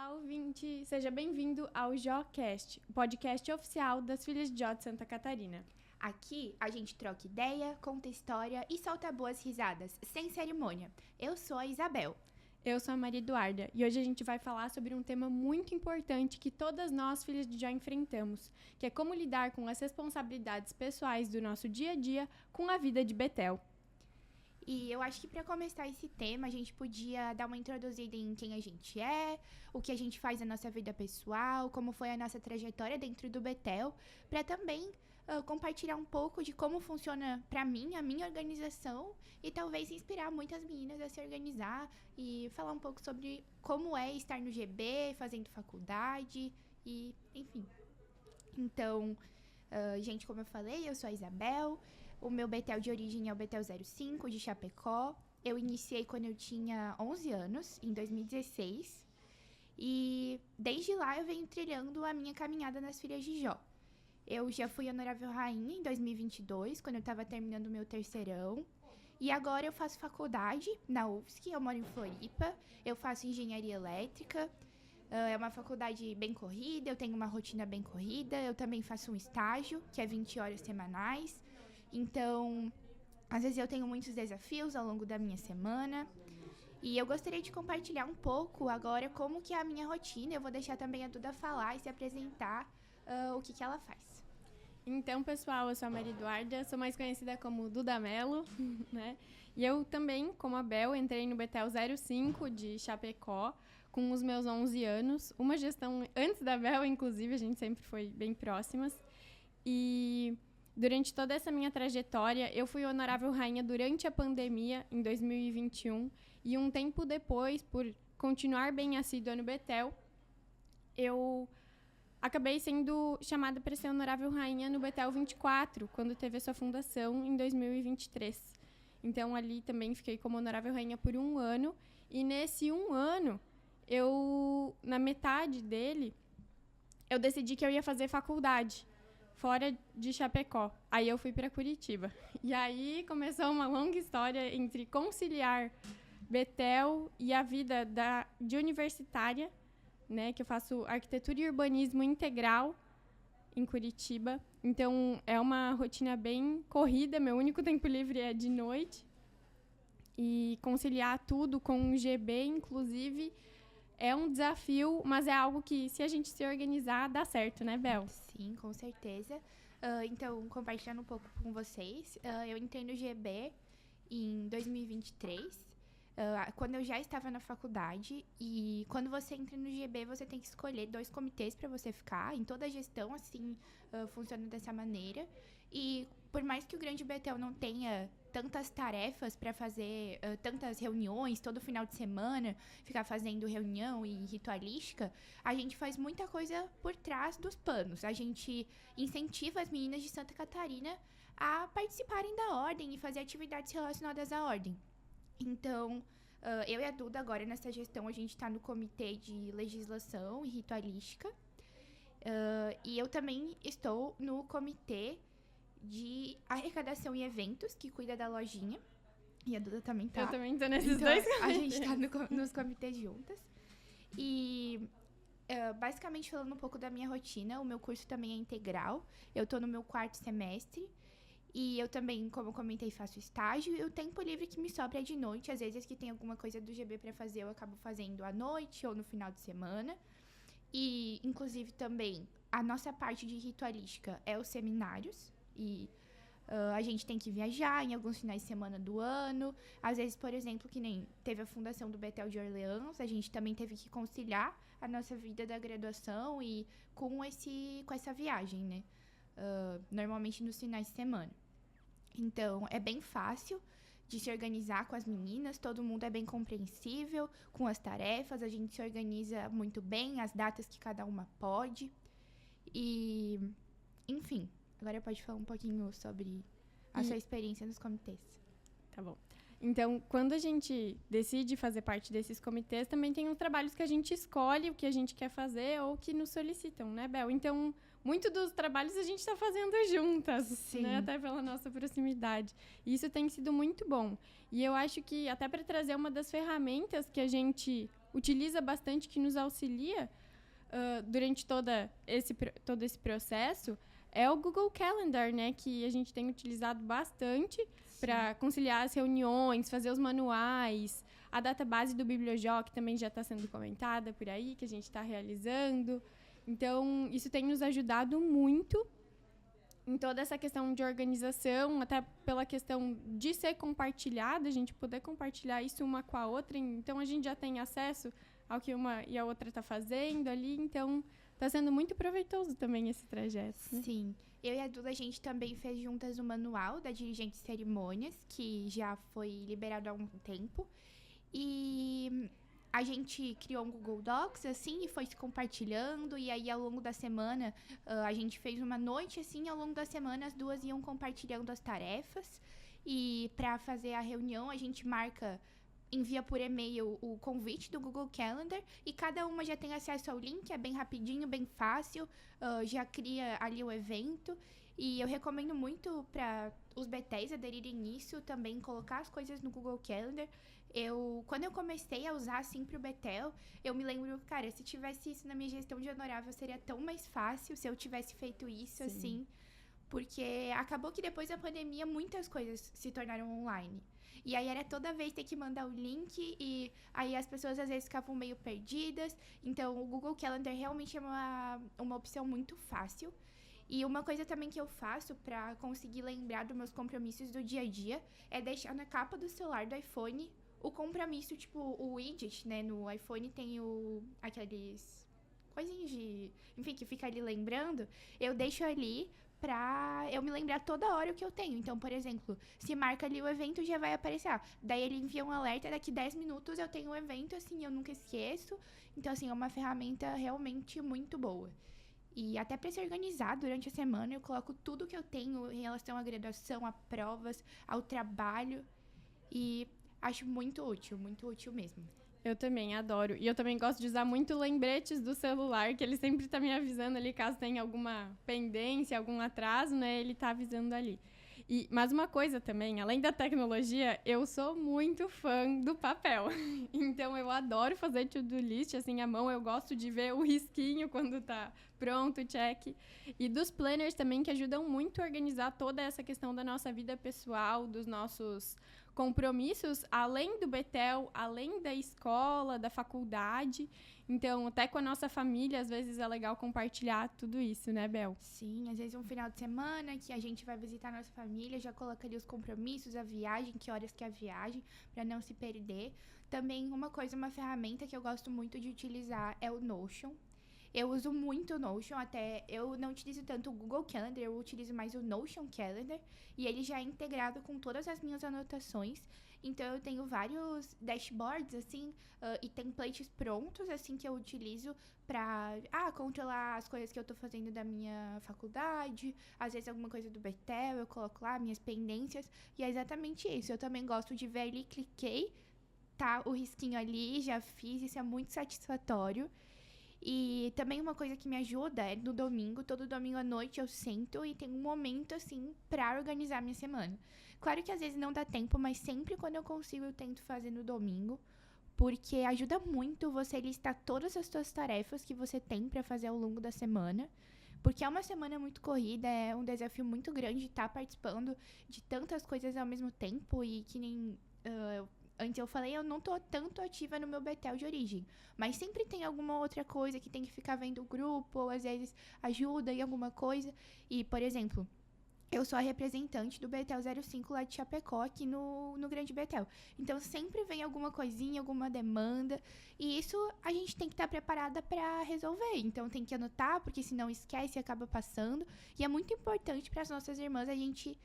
Olá, ouvinte! Seja bem-vindo ao JoCast, o podcast oficial das Filhas de Jó de Santa Catarina. Aqui a gente troca ideia, conta história e solta boas risadas, sem cerimônia. Eu sou a Isabel. Eu sou a Maria Eduarda e hoje a gente vai falar sobre um tema muito importante que todas nós, filhas de Jó, enfrentamos, que é como lidar com as responsabilidades pessoais do nosso dia a dia com a vida de Betel. E eu acho que para começar esse tema, a gente podia dar uma introduzida em quem a gente é, o que a gente faz na nossa vida pessoal, como foi a nossa trajetória dentro do Betel, para também compartilhar um pouco de como funciona para mim, a minha organização, e talvez inspirar muitas meninas a se organizar e falar um pouco sobre como é estar no GB, fazendo faculdade e enfim. Então, gente, como eu falei, eu sou a Isabel. O meu Betel de origem é o Betel 05, de Chapecó. Eu iniciei quando eu tinha 11 anos, em 2016. E desde lá eu venho trilhando a minha caminhada nas Filhas de Jó. Eu já fui honorável rainha em 2022, quando eu estava terminando o meu terceirão. E agora eu faço faculdade na UFSC, eu moro em Floripa. Eu faço engenharia elétrica. É uma faculdade bem corrida, eu tenho uma rotina bem corrida. Eu também faço um estágio, que é 20 horas semanais. Então, às vezes eu tenho muitos desafios ao longo da minha semana. E eu gostaria de compartilhar um pouco agora como que é a minha rotina. Eu vou deixar também a Duda falar e se apresentar o que ela faz. Então, pessoal, eu sou a Maria Eduarda, sou mais conhecida como Duda Mello, né? E eu também, como a Bel, entrei no Betel 05 de Chapecó com os meus 11 anos. Uma gestão antes da Bel, inclusive, a gente sempre foi bem próximas. E durante toda essa minha trajetória, eu fui honorável rainha durante a pandemia, em 2021. E um tempo depois, por continuar bem assídua no Betel, eu acabei sendo chamada para ser honorável rainha no Betel 24, quando teve a sua fundação em 2023. Então, ali também fiquei como honorável rainha por 1 ano. E nesse 1 ano, na metade dele, eu decidi que eu ia fazer faculdade fora de Chapecó. Aí eu fui para Curitiba. E aí começou uma longa história entre conciliar Betel e a vida de universitária, né, que eu faço arquitetura e urbanismo integral em Curitiba. Então, é uma rotina bem corrida. Meu único tempo livre é de noite. E conciliar tudo com o GB, inclusive, é um desafio, mas é algo que, se a gente se organizar, dá certo, né, Bel? Sim, com certeza. Então, compartilhando um pouco com vocês, eu entrei no GB em 2023, quando eu já estava na faculdade. E quando você entra no GB, você tem que escolher 2 comitês para você ficar. Em toda a gestão, assim, funciona dessa maneira. E por mais que o Grande Betel não tenha tantas tarefas para fazer, tantas reuniões todo final de semana, ficar fazendo reunião e ritualística, a gente faz muita coisa por trás dos panos. A gente incentiva as meninas de Santa Catarina a participarem da ordem e fazer atividades relacionadas à ordem. Então, eu e a Duda, agora nessa gestão, a gente está no comitê de legislação e ritualística. E eu também estou no comitê de arrecadação e eventos, que cuida da lojinha. E a Duda também tá. Eu também estou nesses então, 2 comitês. A gente tá nos comitês juntas. E, basicamente, falando um pouco da minha rotina, o meu curso também é integral. Eu estou no meu 4º semestre. E eu também, como eu comentei, faço estágio. E o tempo livre que me sobra é de noite. Às vezes que tem alguma coisa do GB para fazer, eu acabo fazendo à noite ou no final de semana. E, inclusive, também, a nossa parte de ritualística é os seminários. E a gente tem que viajar em alguns finais de semana do ano. Às vezes, por exemplo, que nem teve a fundação do Betel de Orleans, a gente também teve que conciliar a nossa vida da graduação e com essa viagem, né? Normalmente nos finais de semana. Então, é bem fácil de se organizar com as meninas, todo mundo é bem compreensível com as tarefas, a gente se organiza muito bem, as datas que cada uma pode. E, enfim, agora pode falar um pouquinho sobre a sua experiência nos comitês. Tá bom. Então, quando a gente decide fazer parte desses comitês, também tem os trabalhos que a gente escolhe o que a gente quer fazer ou que nos solicitam, né, Bel? Então, muito dos trabalhos a gente está fazendo juntas, né? Até pela nossa proximidade. E isso tem sido muito bom. E eu acho que, até para trazer uma das ferramentas que a gente utiliza bastante, que nos auxilia durante todo esse processo, é o Google Calendar, né? Que a gente tem utilizado bastante para conciliar as reuniões, fazer os manuais, a database do Bibliojó, que também já está sendo comentada por aí, que a gente está realizando. Então, isso tem nos ajudado muito em toda essa questão de organização, até pela questão de ser compartilhado, a gente poder compartilhar isso uma com a outra. Então, a gente já tem acesso ao que uma e a outra está fazendo ali. Então, está sendo muito proveitoso também esse trajeto. Né? Sim. Eu e a Duda, a gente também fez juntas o manual da dirigente de cerimônias, que já foi liberado há um tempo. E a gente criou um Google Docs, assim, e foi se compartilhando. E aí, ao longo da semana, a gente fez uma noite, assim, ao longo da semana, as duas iam compartilhando as tarefas. E para fazer a reunião, a gente envia por e-mail o convite do Google Calendar e cada uma já tem acesso ao link, é bem rapidinho, bem fácil, já cria ali o evento. E eu recomendo muito para os betéis aderirem nisso, também colocar as coisas no Google Calendar. Quando eu comecei a usar assim pro Betel, eu me lembro, cara, se tivesse isso na minha gestão de honorável, seria tão mais fácil se eu tivesse feito isso. Sim. Assim. Porque acabou que depois da pandemia, muitas coisas se tornaram online. E aí era toda vez ter que mandar o link e aí as pessoas às vezes ficavam meio perdidas. Então o Google Calendar realmente é uma opção muito fácil. E uma coisa também que eu faço para conseguir lembrar dos meus compromissos do dia a dia é deixar na capa do celular do iPhone o compromisso, tipo o widget, né? No iPhone tem aqueles coisinhas enfim, que fica ali lembrando. Eu deixo ali pra eu me lembrar toda hora o que eu tenho. Então, por exemplo, se marca ali o evento, já vai aparecer. Daí ele envia um alerta, daqui 10 minutos eu tenho um evento, assim, eu nunca esqueço. Então, assim, é uma ferramenta realmente muito boa. E até para se organizar durante a semana, eu coloco tudo que eu tenho em relação à graduação, a provas, ao trabalho. E acho muito útil mesmo. Eu também adoro. E eu também gosto de usar muito lembretes do celular, que ele sempre tá me avisando ali, caso tenha alguma pendência, algum atraso, né? Ele tá avisando ali. Mas uma coisa também, além da tecnologia, eu sou muito fã do papel. Então, eu adoro fazer to-do list, assim, à mão. Eu gosto de ver o risquinho quando tá pronto, check. E dos planners também, que ajudam muito a organizar toda essa questão da nossa vida pessoal, dos nossos compromissos, além do Betel, além da escola, da faculdade. Então, até com a nossa família, às vezes é legal compartilhar tudo isso, né, Bel? Sim, às vezes um final de semana que a gente vai visitar a nossa família, já coloca ali os compromissos, a viagem, que horas que é a viagem, para não se perder. Também uma ferramenta que eu gosto muito de utilizar é o Notion. Eu uso muito o Notion, até eu não utilizo tanto o Google Calendar, eu utilizo mais o Notion Calendar, e ele já é integrado com todas as minhas anotações. Então, eu tenho vários dashboards, assim, e templates prontos, assim, que eu utilizo pra, controlar as coisas que eu tô fazendo da minha faculdade, às vezes alguma coisa do Betel, eu coloco lá minhas pendências, e é exatamente isso. Eu também gosto de ver ali, cliquei, tá o risquinho ali, já fiz, isso é muito satisfatório. E também uma coisa que me ajuda é no domingo, todo domingo à noite eu sento e tenho um momento, assim, pra organizar minha semana. Claro que às vezes não dá tempo, mas sempre quando eu consigo eu tento fazer no domingo, porque ajuda muito você listar todas as suas tarefas que você tem pra fazer ao longo da semana. Porque é uma semana muito corrida, é um desafio muito grande estar participando de tantas coisas ao mesmo tempo e que nem... Antes eu falei, eu não tô tanto ativa no meu Betel de origem. Mas sempre tem alguma outra coisa que tem que ficar vendo o grupo, ou às vezes ajuda em alguma coisa. E, por exemplo, eu sou a representante do Betel 05 lá de Chapecó, aqui no Grande Betel. Então, sempre vem alguma coisinha, alguma demanda. E isso a gente tem que estar preparada para resolver. Então, tem que anotar, porque senão esquece e acaba passando. E é muito importante para as nossas irmãs a gente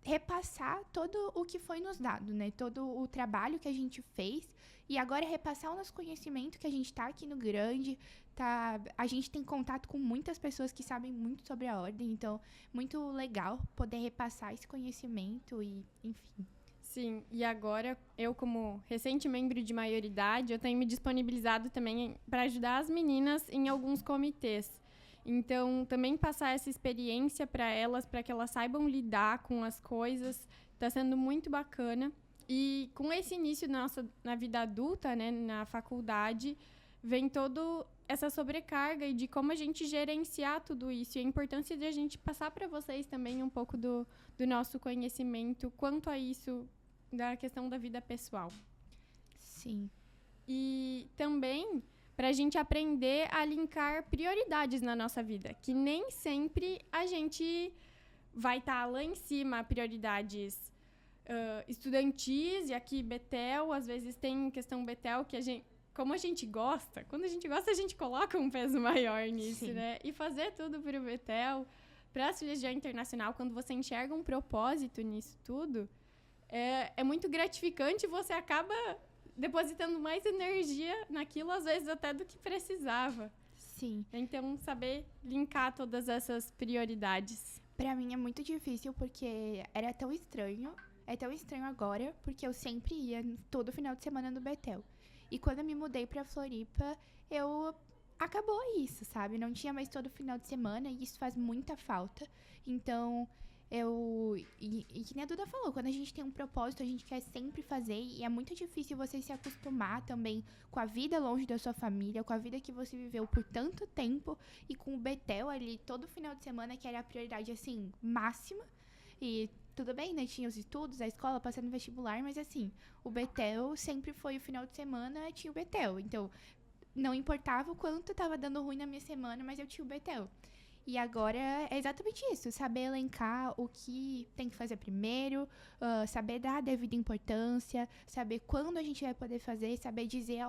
repassar todo o que foi nos dado, né? Todo o trabalho que a gente fez. E agora repassar o nosso conhecimento, que a gente tá aqui no Grande. A gente tem contato com muitas pessoas que sabem muito sobre a ordem. Então, muito legal poder repassar esse conhecimento e, enfim. Sim, e agora eu, como recente membro de maioridade, eu tenho me disponibilizado também para ajudar as meninas em alguns comitês. Então, também passar essa experiência para elas que elas saibam lidar com as coisas, está sendo muito bacana. E com esse início na vida adulta, né, na faculdade, vem toda essa sobrecarga e de como a gente gerenciar tudo isso. E a importância de a gente passar para vocês também um pouco do nosso conhecimento quanto a isso, da questão da vida pessoal. Sim. E também para a gente aprender a linkar prioridades na nossa vida, que nem sempre a gente vai estar lá em cima, prioridades estudantis, e aqui Betel, às vezes tem questão Betel que a gente, como a gente gosta, quando a gente gosta a gente coloca um peso maior nisso, Sim. né? E fazer tudo para o Betel, para a Filha Internacional, quando você enxerga um propósito nisso tudo, é muito gratificante, você acaba depositando mais energia naquilo, às vezes até do que precisava. Sim. Então, saber linkar todas essas prioridades. Pra mim é muito difícil porque era tão estranho. É tão estranho agora, porque eu sempre ia todo final de semana no Betel. E quando eu me mudei pra Floripa, acabou isso, sabe? Não tinha mais todo final de semana e isso faz muita falta. Então, E que nem a Duda falou, quando a gente tem um propósito, a gente quer sempre fazer. E é muito difícil você se acostumar também com a vida longe da sua família, com a vida que você viveu por tanto tempo. E com o Betel ali, todo final de semana, que era a prioridade, assim, máxima. E tudo bem, né? Tinha os estudos, a escola, passando no vestibular. Mas, assim, o Betel sempre foi o final de semana, tinha o Betel. Então, não importava o quanto tava dando ruim na minha semana, mas eu tinha o Betel. E agora é exatamente isso, saber elencar o que tem que fazer primeiro, saber dar a devida importância, saber quando a gente vai poder fazer, saber dizer,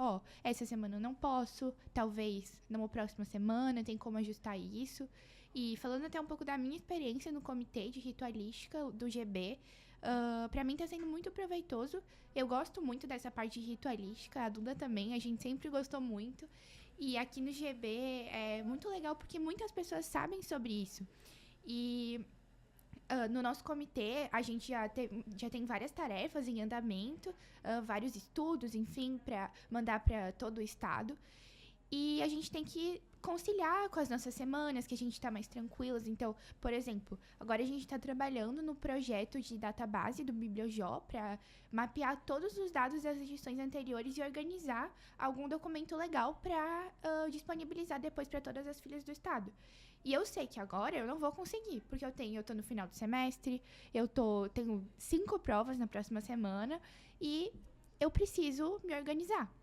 essa semana eu não posso, talvez numa próxima semana, tem como ajustar isso. E falando até um pouco da minha experiência no comitê de ritualística do GB, pra mim tá sendo muito proveitoso. Eu gosto muito dessa parte de ritualística, a Duda também, a gente sempre gostou muito. E aqui no GB é muito legal porque muitas pessoas sabem sobre isso. E no nosso comitê, a gente já tem várias tarefas em andamento, vários estudos, enfim, para mandar para todo o estado. E a gente tem que conciliar com as nossas semanas, que a gente está mais tranquilas. Então, por exemplo, agora a gente está trabalhando no projeto de database do Bibliojó para mapear todos os dados das edições anteriores e organizar algum documento legal para disponibilizar depois para todas as filhas do estado. E eu sei que agora eu não vou conseguir, porque eu tô no final do semestre, tenho 5 provas na próxima semana e eu preciso me organizar.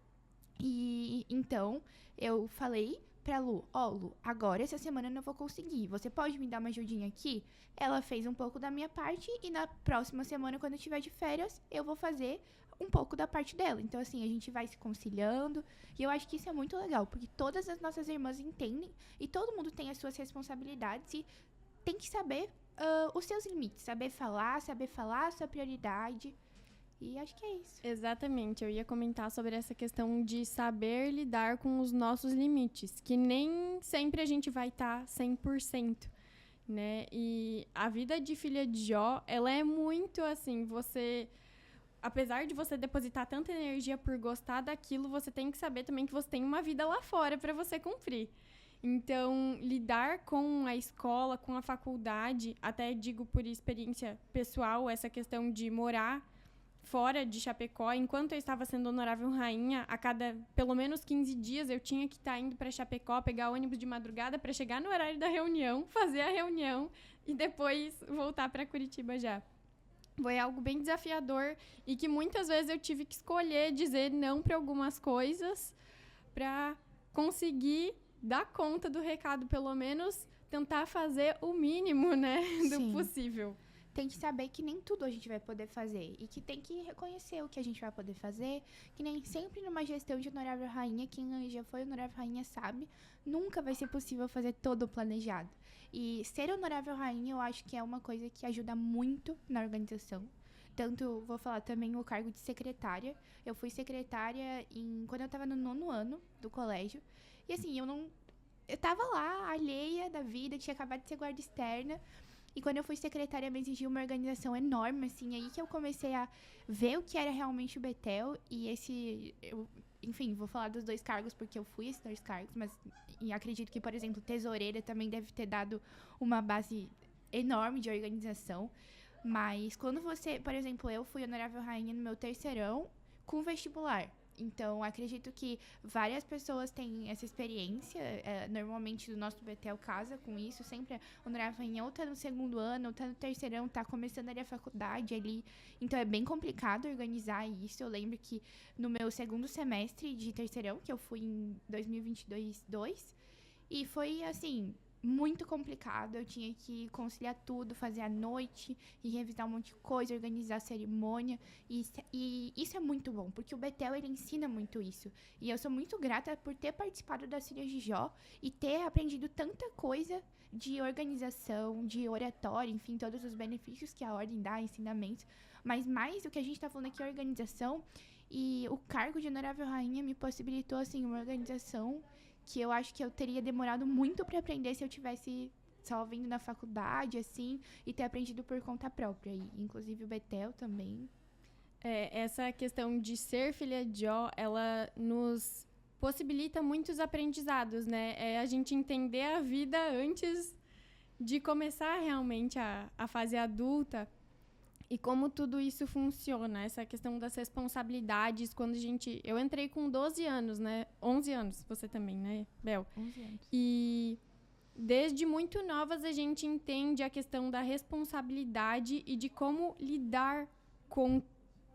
E então eu falei pra Lu, Lu, agora essa semana eu não vou conseguir, você pode me dar uma ajudinha aqui? Ela fez um pouco da minha parte e na próxima semana, quando eu estiver de férias, eu vou fazer um pouco da parte dela. Então, assim, a gente vai se conciliando e eu acho que isso é muito legal, porque todas as nossas irmãs entendem e todo mundo tem as suas responsabilidades e tem que saber os seus limites, saber falar a sua prioridade. E acho que é isso. Exatamente, eu ia comentar sobre essa questão de saber lidar com os nossos limites, que nem sempre a gente vai estar 100%, né? E a vida de filha de Jó, ela é muito assim, apesar de você depositar tanta energia por gostar daquilo, você tem que saber também que você tem uma vida lá fora para você cumprir. Então, lidar com a escola, com a faculdade, até digo por experiência pessoal, essa questão de morar fora de Chapecó, enquanto eu estava sendo honorável rainha, a cada pelo menos 15 dias eu tinha que estar indo para Chapecó, pegar ônibus de madrugada para chegar no horário da reunião, fazer a reunião e depois voltar para Curitiba já. Foi algo bem desafiador e que muitas vezes eu tive que escolher dizer não para algumas coisas para conseguir dar conta do recado, pelo menos tentar fazer o mínimo, né, do possível. Tem que saber que nem tudo a gente vai poder fazer e que tem que reconhecer o que a gente vai poder fazer, que nem sempre numa gestão de honorável rainha, quem já foi honorável rainha sabe, nunca vai ser possível fazer todo o planejado. E ser honorável rainha eu acho que é uma coisa que ajuda muito na organização. Tanto, vou falar também o cargo de secretária. Eu fui secretária quando eu tava no 9º ano do colégio. E assim, eu tava lá, alheia da vida, tinha acabado de ser guarda externa. E quando eu fui secretária, me exigiu uma organização enorme, assim. Aí que eu comecei a ver o que era realmente o Betel. E enfim, vou falar dos 2 cargos, porque eu fui esses 2 cargos. Mas acredito que, por exemplo, tesoureira também deve ter dado uma base enorme de organização. Mas quando você, por exemplo, eu fui honorável rainha no meu terceirão com vestibular. Então, acredito que várias pessoas têm essa experiência. Normalmente, do nosso BTL casa com isso. Sempre a honorável rainha ou tá no segundo ano, ou tá no terceirão, tá começando ali a faculdade ali. Então, é bem complicado organizar isso. Eu lembro que no meu segundo semestre de terceirão, que eu fui em 2022, e foi, assim, muito complicado. Eu tinha que conciliar tudo, fazer à noite e revisar um monte de coisa, organizar a cerimônia. E isso é muito bom, porque o Betel, ele ensina muito isso. E eu sou muito grata por ter participado das Filhas de Jó e ter aprendido tanta coisa de organização, de oratória, enfim, todos os benefícios que a ordem dá, ensinamentos. Mas mais o que a gente tá falando aqui é organização. E o cargo de honorável rainha me possibilitou, assim, uma organização que eu acho que eu teria demorado muito para aprender se eu tivesse só vindo na faculdade, assim, e ter aprendido por conta própria. E, inclusive, o Betel também. Essa questão de ser filha de Jó, ela nos possibilita muitos aprendizados, né? A gente entender a vida antes de começar realmente a fase adulta e como tudo isso funciona. Essa questão das responsabilidades, quando eu entrei com 12 anos, né? 11 anos, você também, né, Bel? 11 anos. E desde muito novas a gente entende a questão da responsabilidade e de como lidar com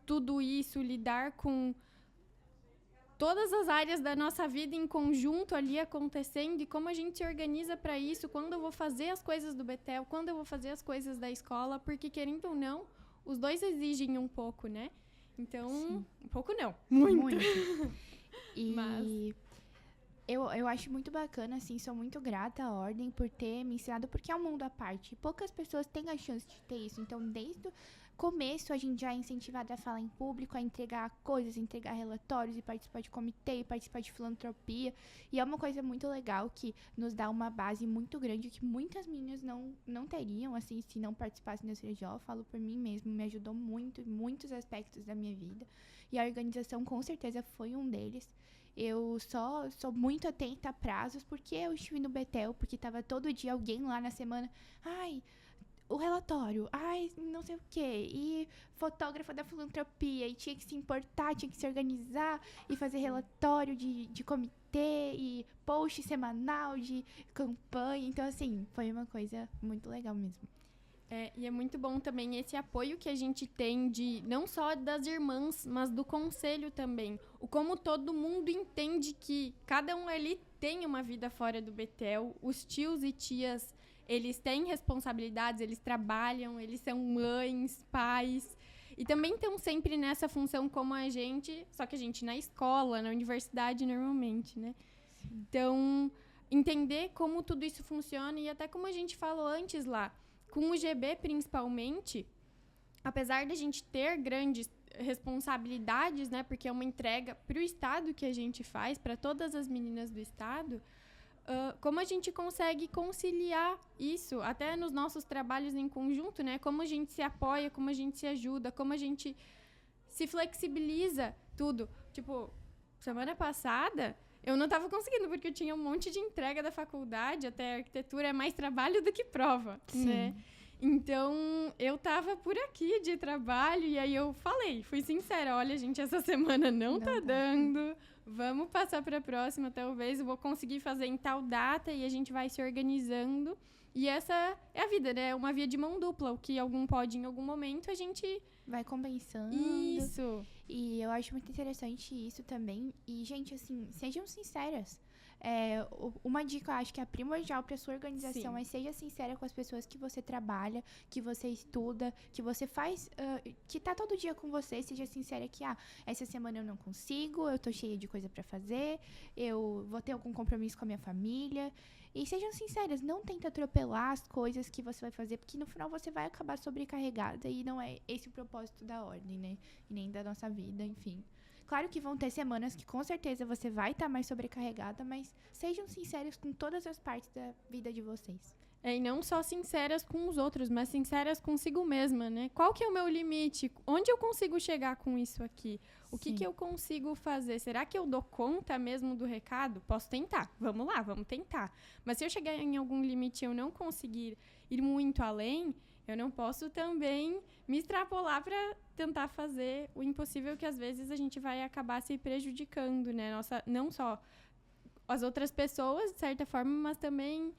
tudo isso, lidar com todas as áreas da nossa vida em conjunto ali acontecendo e como a gente se organiza para isso, quando eu vou fazer as coisas do Betel, quando eu vou fazer as coisas da escola, porque querendo ou não, os dois exigem um pouco, né? Então, Sim. um pouco não, muito. E Mas eu acho muito bacana, assim, sou muito grata à ordem por ter me ensinado, porque é um mundo à parte. Poucas pessoas têm a chance de ter isso. Então, desde o começo, a gente já é incentivada a falar em público, a entregar coisas, entregar relatórios, e participar de comitê, e participar de filantropia. E é uma coisa muito legal que nos dá uma base muito grande que muitas meninas não teriam, assim, se não participassem da CRJ. Eu falo por mim mesmo, me ajudou muito em muitos aspectos da minha vida. E a organização, com certeza, foi um deles. Eu só sou muito atenta a prazos, porque eu estive no Betel, porque tava todo dia alguém lá na semana. Ai, o relatório, ai, não sei o quê. E fotógrafa da filantropia, e tinha que se importar, tinha que se organizar, e fazer relatório de comitê, e post semanal de campanha. Então, assim, foi uma coisa muito legal mesmo. E é muito bom também esse apoio que a gente tem de não só das irmãs, mas do conselho também. O como todo mundo entende que cada um ali tem uma vida fora do Betel. Os tios e tias, eles têm responsabilidades, eles trabalham, eles são mães, pais. E também estão sempre nessa função como a gente, só que a gente na escola, na universidade normalmente, né? Sim. Então, entender como tudo isso funciona e até como a gente falou antes lá, com o GB, principalmente, apesar da gente ter grandes responsabilidades, né, porque é uma entrega para o Estado que a gente faz, para todas as meninas do Estado, como a gente consegue conciliar isso, até nos nossos trabalhos em conjunto, né, como a gente se apoia, como a gente se ajuda, como a gente se flexibiliza, tudo. Tipo, semana passada, eu não estava conseguindo, porque eu tinha um monte de entrega da faculdade, até arquitetura é mais trabalho do que prova, Sim. né? Então, eu tava por aqui de trabalho, e aí eu fui sincera, olha, gente, essa semana não tá dando, vamos passar pra próxima, talvez eu vou conseguir fazer em tal data, e a gente vai se organizando. E essa é a vida, né? Uma via de mão dupla, o que algum pode em algum momento, a gente vai compensando. Isso. E eu acho muito interessante isso também. E, gente, assim, sejam sinceras. Uma dica, eu acho que é primordial para sua organização. Sim. Seja sincera com as pessoas que você trabalha, que você estuda, que você faz, que tá todo dia com você. Seja sincera que, essa semana eu não consigo, eu tô cheia de coisa para fazer, eu vou ter algum compromisso com a minha família. E sejam sinceras, não tenta atropelar as coisas que você vai fazer, porque no final você vai acabar sobrecarregada e não é esse o propósito da ordem, né? E nem da nossa vida, enfim. Claro que vão ter semanas que com certeza você vai estar mais sobrecarregada, mas sejam sinceros com todas as partes da vida de vocês. E não só sinceras com os outros, mas sinceras consigo mesma, né? Qual que é o meu limite? Onde eu consigo chegar com isso aqui? O que eu consigo fazer? Será que eu dou conta mesmo do recado? Posso tentar. Vamos lá, vamos tentar. Mas se eu chegar em algum limite e eu não conseguir ir muito além, Eu não posso também me extrapolar para tentar fazer o impossível, que às vezes a gente vai acabar se prejudicando, né? Não só as outras pessoas, de certa forma, mas também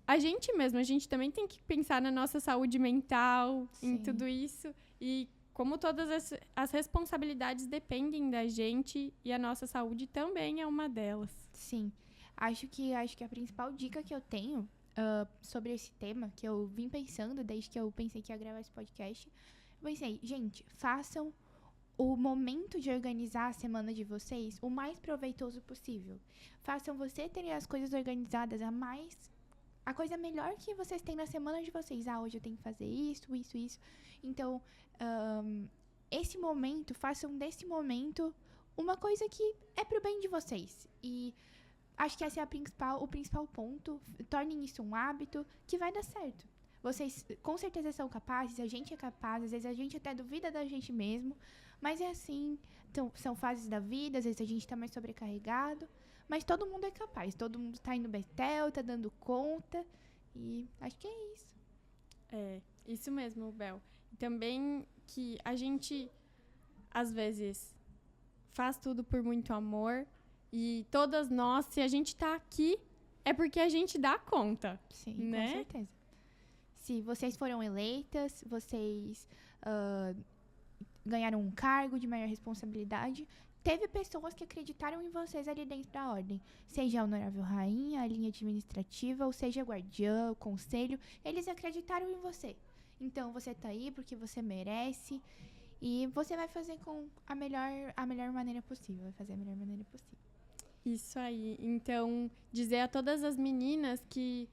a gente mesmo. A gente também tem que pensar na nossa saúde mental, em tudo isso. E como todas as responsabilidades dependem da gente, e a nossa saúde também é uma delas. Sim. Acho que a principal dica que eu tenho sobre esse tema, que eu vim pensando desde que eu pensei que ia gravar esse podcast, eu pensei, gente, façam o momento de organizar a semana de vocês o mais proveitoso possível. Façam você terem as coisas organizadas a coisa melhor que vocês têm na semana de vocês. Hoje eu tenho que fazer isso, isso, isso. Então, esse momento, façam desse momento uma coisa que é pro bem de vocês. E acho que esse é o principal ponto. Tornem isso um hábito que vai dar certo. Vocês com certeza são capazes, a gente é capaz, às vezes a gente até duvida da gente mesmo, mas é assim, então, são fases da vida, às vezes a gente tá mais sobrecarregado, mas todo mundo é capaz, todo mundo tá indo Betel, tá dando conta, e acho que é isso. É, isso mesmo, Bel. Também que a gente, às vezes, faz tudo por muito amor, e todas nós, se a gente tá aqui, é porque a gente dá conta. Sim, né? Com certeza. Se vocês foram eleitas, vocês ganharam um cargo de maior responsabilidade, teve pessoas que acreditaram em vocês ali dentro da ordem. Seja a honorável rainha, a linha administrativa, ou seja a guardiã, o conselho, eles acreditaram em você. Então, você tá aí porque você merece. E você vai fazer com a melhor maneira possível. Vai fazer a melhor maneira possível. Isso aí. Então, dizer a todas as meninas que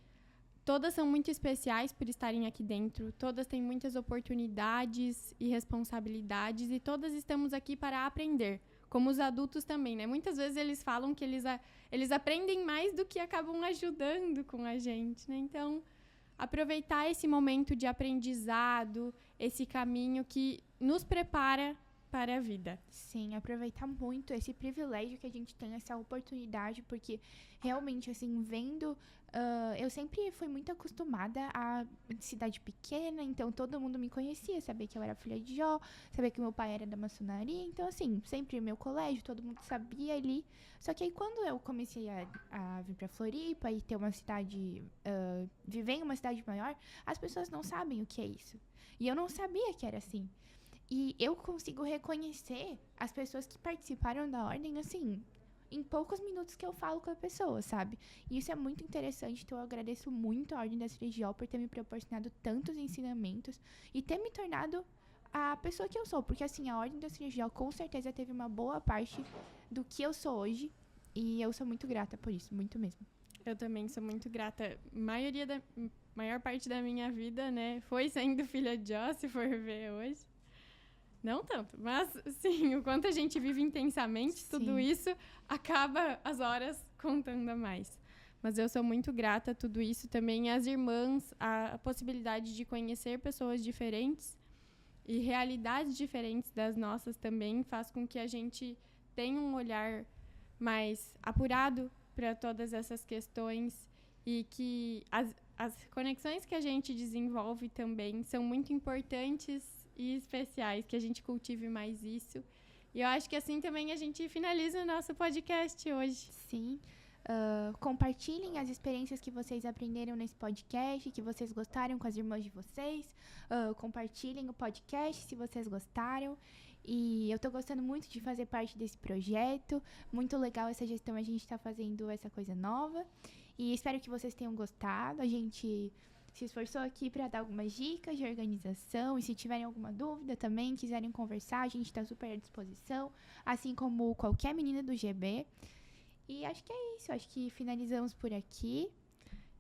todas são muito especiais por estarem aqui dentro. Todas têm muitas oportunidades e responsabilidades. E todas estamos aqui para aprender. Como os adultos também, né? Muitas vezes eles falam que eles aprendem mais do que acabam ajudando com a gente, né? Então, aproveitar esse momento de aprendizado, esse caminho que nos prepara para a vida. Sim, aproveitar muito esse privilégio que a gente tem, essa oportunidade, porque realmente, assim, vendo... eu sempre fui muito acostumada a cidade pequena, então todo mundo me conhecia, sabia que eu era filha de Jó, sabia que meu pai era da maçonaria, então, assim, sempre meu colégio, todo mundo sabia ali. Só que aí, quando eu comecei a vir pra Floripa e ter uma cidade... viver em uma cidade maior, as pessoas não sabem o que é isso. E eu não sabia que era assim. E eu consigo reconhecer as pessoas que participaram da ordem, assim, em poucos minutos que eu falo com a pessoa, sabe? E isso é muito interessante, então eu agradeço muito a Ordem das Filhas de Jó por ter me proporcionado tantos ensinamentos e ter me tornado a pessoa que eu sou. Porque, assim, a Ordem das Filhas de Jó com certeza teve uma boa parte do que eu sou hoje e eu sou muito grata por isso, muito mesmo. Eu também sou muito grata. Maior parte da minha vida, né, foi sendo filha de Jó, se for ver hoje. Não tanto, mas sim, o quanto a gente vive intensamente, sim, tudo isso acaba as horas contando a mais. Mas eu sou muito grata a tudo isso também, às irmãs, a possibilidade de conhecer pessoas diferentes e realidades diferentes das nossas também faz com que a gente tenha um olhar mais apurado para todas essas questões e que as conexões que a gente desenvolve também são muito importantes e especiais, que a gente cultive mais isso. E eu acho que assim também a gente finaliza o nosso podcast hoje. Sim. Compartilhem as experiências que vocês aprenderam nesse podcast, que vocês gostaram com as irmãs de vocês. Compartilhem o podcast se vocês gostaram. E eu tô gostando muito de fazer parte desse projeto. Muito legal essa gestão, a gente tá fazendo essa coisa nova. E espero que vocês tenham gostado. A gente se esforçou aqui para dar algumas dicas de organização. E se tiverem alguma dúvida também, quiserem conversar, a gente tá super à disposição. Assim como qualquer menina do GB. E acho que é isso. Acho que finalizamos por aqui.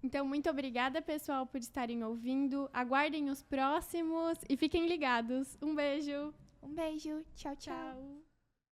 Então, muito obrigada, pessoal, por estarem ouvindo. Aguardem os próximos e fiquem ligados. Um beijo. Um beijo. Tchau, tchau.